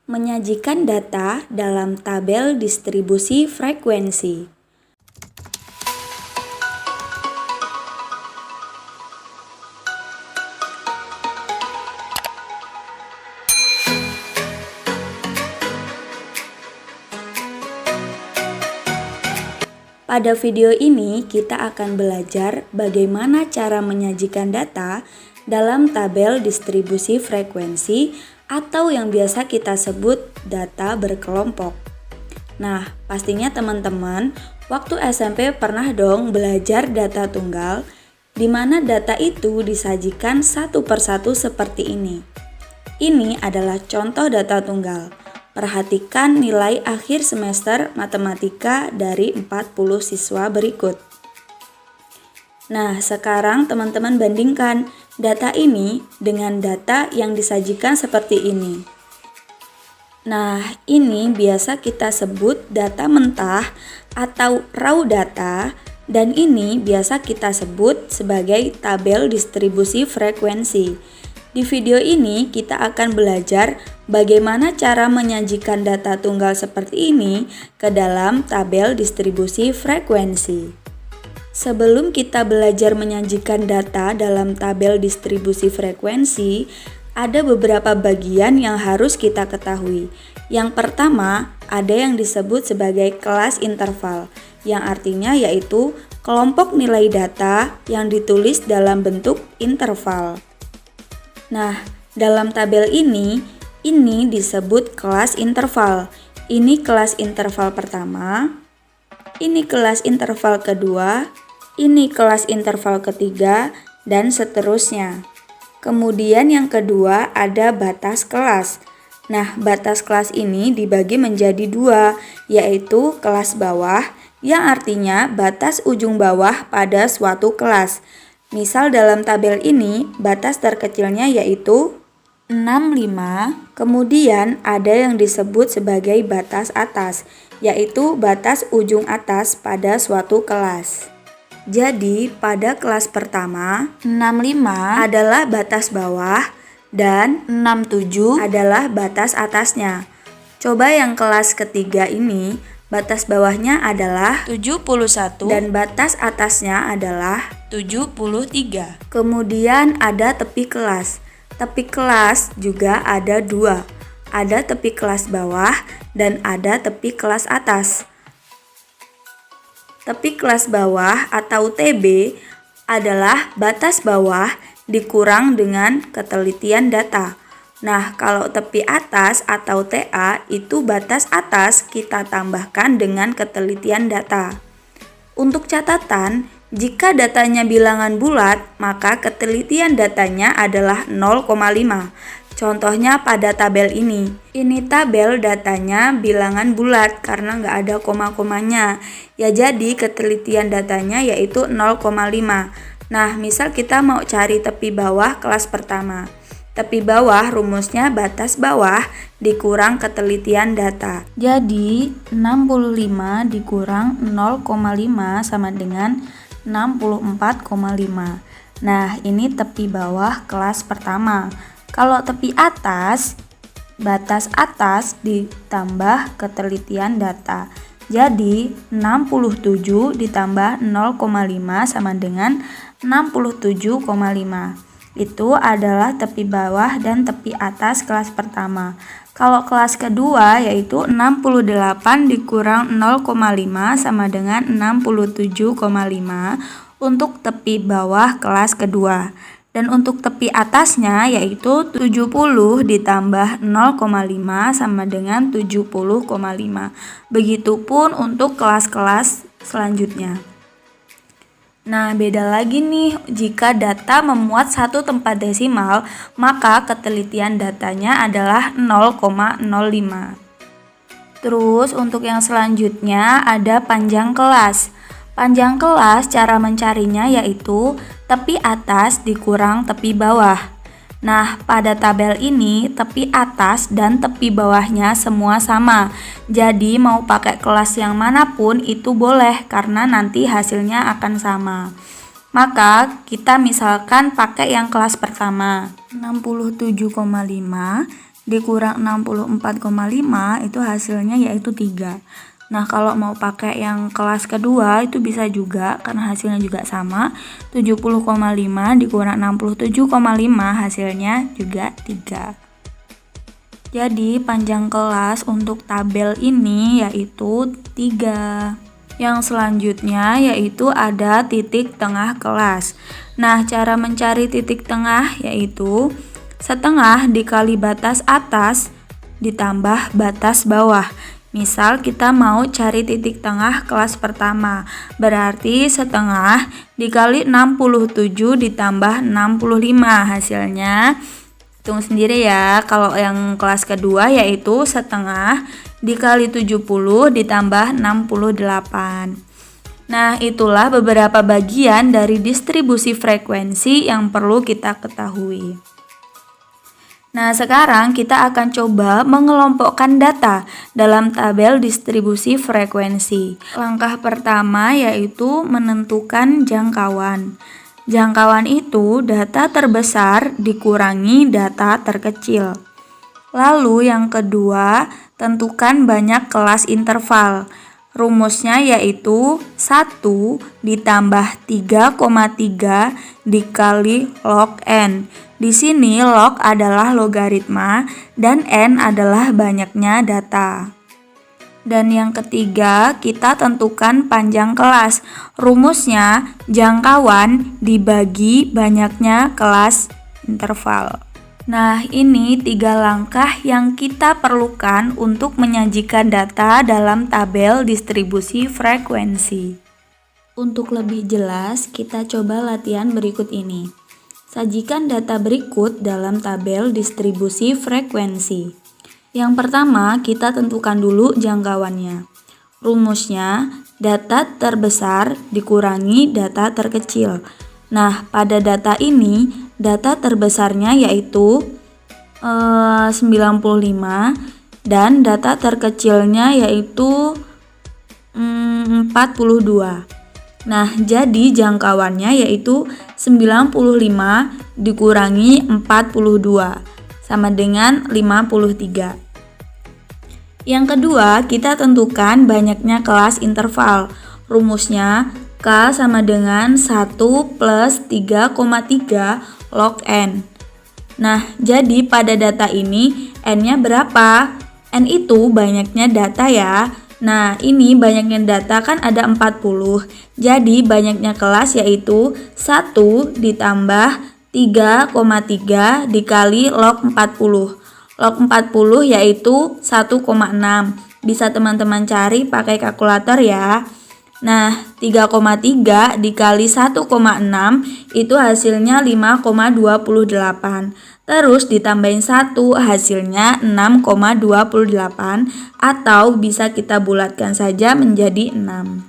Menyajikan data dalam tabel distribusi frekuensi. Pada video ini kita akan belajar bagaimana cara menyajikan data dalam tabel distribusi frekuensi atau yang biasa kita sebut data berkelompok. Nah, pastinya teman-teman waktu SMP pernah dong belajar data tunggal, di mana data itu disajikan satu persatu seperti ini. Ini adalah contoh data tunggal. Perhatikan nilai akhir semester matematika dari 40 siswa berikut. Nah, sekarang teman-teman bandingkan data ini dengan data yang disajikan seperti ini. Nah, ini biasa kita sebut data mentah atau raw data, dan ini biasa kita sebut sebagai tabel distribusi frekuensi. Di video ini kita akan belajar bagaimana cara menyajikan data tunggal seperti ini ke dalam tabel distribusi frekuensi. Sebelum kita belajar menyajikan data dalam tabel distribusi frekuensi, ada beberapa bagian yang harus kita ketahui. Yang pertama, ada yang disebut sebagai kelas interval, yang artinya yaitu kelompok nilai data yang ditulis dalam bentuk interval. Nah, dalam tabel ini disebut kelas interval. Ini kelas interval pertama, ini kelas interval kedua, ini kelas interval ketiga, dan seterusnya. Kemudian yang kedua ada batas kelas. Nah, batas kelas ini dibagi menjadi dua, yaitu kelas bawah, yang artinya batas ujung bawah pada suatu kelas. Misal dalam tabel ini, batas terkecilnya yaitu 65, kemudian ada yang disebut sebagai batas atas, yaitu batas ujung atas pada suatu kelas. Jadi, pada kelas pertama, 65 adalah batas bawah dan 67 adalah batas atasnya. Coba yang kelas ketiga ini, batas bawahnya adalah 71 dan batas atasnya adalah 73. Kemudian ada tepi kelas. Tepi kelas juga ada dua. Ada tepi kelas bawah dan ada tepi kelas atas. Tepi kelas bawah atau TB adalah batas bawah dikurang dengan ketelitian data. Nah, kalau tepi atas atau TA itu batas atas kita tambahkan dengan ketelitian data. Untuk catatan, jika datanya bilangan bulat, maka ketelitian datanya adalah 0,5. Contohnya pada tabel ini. Ini tabel datanya bilangan bulat karena nggak ada koma-komanya. Ya jadi ketelitian datanya yaitu 0,5. Nah, misal kita mau cari tepi bawah kelas pertama. Tepi bawah rumusnya batas bawah dikurang ketelitian data. Jadi 65 dikurang 0,5 sama dengan 64,5. Nah, ini tepi bawah kelas pertama. Kalau tepi atas, batas atas ditambah ketelitian data. Jadi 67 ditambah 0,5 sama dengan 67,5. Itu adalah tepi bawah dan tepi atas kelas pertama. Kalau kelas kedua yaitu 68 dikurang 0,5 sama dengan 67,5 untuk tepi bawah kelas kedua. Dan untuk tepi atasnya yaitu 70 ditambah 0,5 sama dengan 70,5. Begitupun untuk kelas-kelas selanjutnya. Nah, beda lagi nih, jika data memuat satu tempat desimal, maka ketelitian datanya adalah 0,05. Terus untuk yang selanjutnya ada panjang kelas. Panjang kelas cara mencarinya yaitu tepi atas dikurang tepi bawah. Nah, pada tabel ini tepi atas dan tepi bawahnya semua sama. Jadi mau pakai kelas yang manapun itu boleh karena nanti hasilnya akan sama. Maka kita misalkan pakai yang kelas pertama, 67,5 dikurang 64,5 itu hasilnya yaitu 3. Nah, kalau mau pakai yang kelas kedua itu bisa juga karena hasilnya juga sama. 70,5 dikurang 67,5 hasilnya juga 3. Jadi panjang kelas untuk tabel ini yaitu 3. Yang selanjutnya yaitu ada titik tengah kelas. Nah, cara mencari titik tengah yaitu setengah dikali batas atas ditambah batas bawah. Misal kita mau cari titik tengah kelas pertama, berarti setengah dikali 67 ditambah 65 hasilnya. Hitung sendiri ya, kalau yang kelas kedua yaitu setengah dikali 70 ditambah 68. Nah, itulah beberapa bagian dari distribusi frekuensi yang perlu kita ketahui. Nah, sekarang kita akan coba mengelompokkan data dalam tabel distribusi frekuensi. Langkah pertama yaitu menentukan jangkauan. Jangkauan itu data terbesar dikurangi data terkecil. Lalu yang kedua, tentukan banyak kelas interval. Rumusnya yaitu 1 ditambah 3,3 dikali log n. Di sini log adalah logaritma dan n adalah banyaknya data. Dan yang ketiga, kita tentukan panjang kelas. Rumusnya jangkauan dibagi banyaknya kelas interval. Nah, ini 3 langkah yang kita perlukan untuk menyajikan data dalam tabel distribusi frekuensi. Untuk lebih jelas, kita coba latihan berikut ini. Sajikan data berikut dalam tabel distribusi frekuensi. Yang pertama, kita tentukan dulu jangkauannya. Rumusnya, data terbesar dikurangi data terkecil. Nah, pada data ini, data terbesarnya yaitu 95 dan data terkecilnya yaitu 42. Nah, jadi jangkauannya yaitu 95 dikurangi 42 sama dengan 53. Yang kedua, kita tentukan banyaknya kelas interval. Rumusnya K sama dengan 1 plus 3,3 log n. Nah, jadi pada data ini n-nya berapa? N itu banyaknya data ya. Nah, ini banyaknya data kan ada 40. Jadi banyaknya kelas yaitu 1 ditambah 3,3 dikali log 40. Log 40 yaitu 1,6. Bisa teman-teman cari pakai kalkulator ya. Nah, 3,3 dikali 1,6 itu hasilnya 5,28. Terus ditambahin 1 hasilnya 6,28 atau bisa kita bulatkan saja menjadi 6.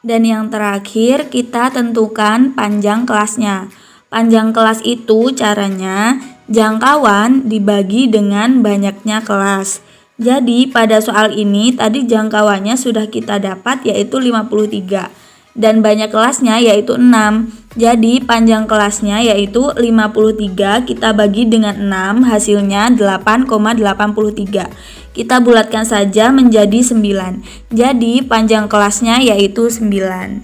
Dan yang terakhir kita tentukan panjang kelasnya. Panjang kelas itu caranya jangkauan dibagi dengan banyaknya kelas. Jadi pada soal ini tadi jangkauannya sudah kita dapat yaitu 53 dan banyak kelasnya yaitu 6. Jadi panjang kelasnya yaitu 53 kita bagi dengan 6 hasilnya 8,83. Kita bulatkan saja menjadi 9. Jadi panjang kelasnya yaitu 9.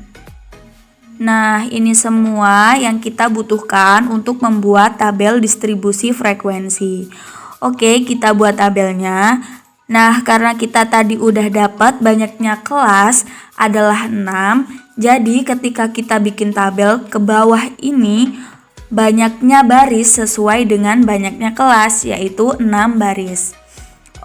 Nah, ini semua yang kita butuhkan untuk membuat tabel distribusi frekuensi. Oke, kita buat tabelnya. Nah, karena kita tadi udah dapat banyaknya kelas adalah 6, jadi ketika kita bikin tabel ke bawah ini banyaknya baris sesuai dengan banyaknya kelas yaitu 6 baris.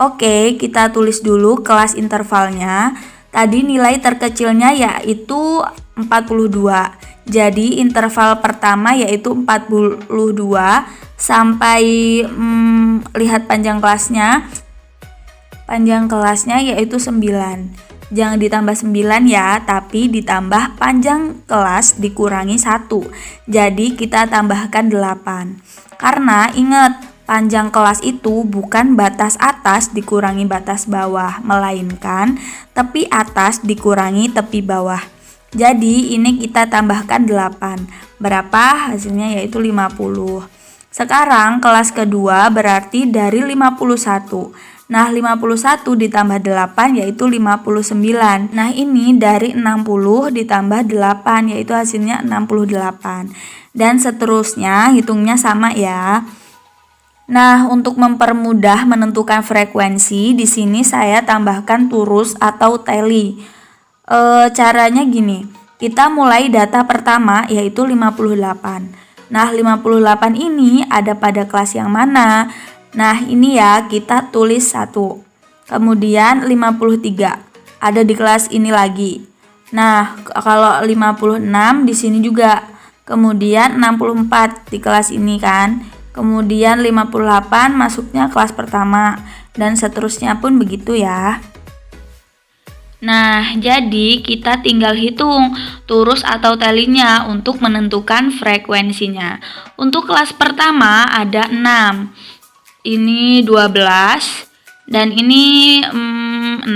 Oke, kita tulis dulu kelas intervalnya. Tadi nilai terkecilnya yaitu 42. Jadi interval pertama yaitu 42 sampai lihat panjang kelasnya. Panjang kelasnya yaitu 9. Jangan ditambah 9 ya, tapi ditambah panjang kelas dikurangi 1. Jadi kita tambahkan 8. Karena ingat, panjang kelas itu bukan batas atas dikurangi batas bawah, melainkan tepi atas dikurangi tepi bawah. Jadi ini kita tambahkan 8. Berapa? Hasilnya yaitu 50. Sekarang kelas kedua berarti dari 51. Nah, 51 ditambah 8 yaitu 59. Nah, ini dari 60 ditambah 8 yaitu hasilnya 68. Dan seterusnya hitungnya sama ya. Nah, untuk mempermudah menentukan frekuensi, di sini saya tambahkan turus atau tally. Caranya gini, kita mulai data pertama yaitu 58. Nah, 58 ini ada pada kelas yang mana? Nah, ini ya kita tulis 1. Kemudian 53 ada di kelas ini lagi. Nah, kalau 56 di sini juga. Kemudian 64 di kelas ini kan. Kemudian 58 masuknya kelas pertama dan seterusnya pun begitu ya. Nah, jadi kita tinggal hitung turus atau talinya untuk menentukan frekuensinya. Untuk kelas pertama ada 6. Ini 12 dan ini 6.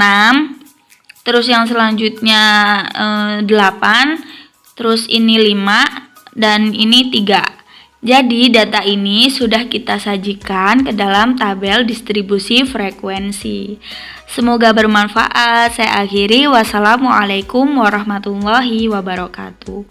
Terus yang selanjutnya 8. Terus ini 5 dan ini 3. Jadi data ini sudah kita sajikan ke dalam tabel distribusi frekuensi. Semoga bermanfaat. Saya akhiri. Wassalamualaikum warahmatullahi wabarakatuh.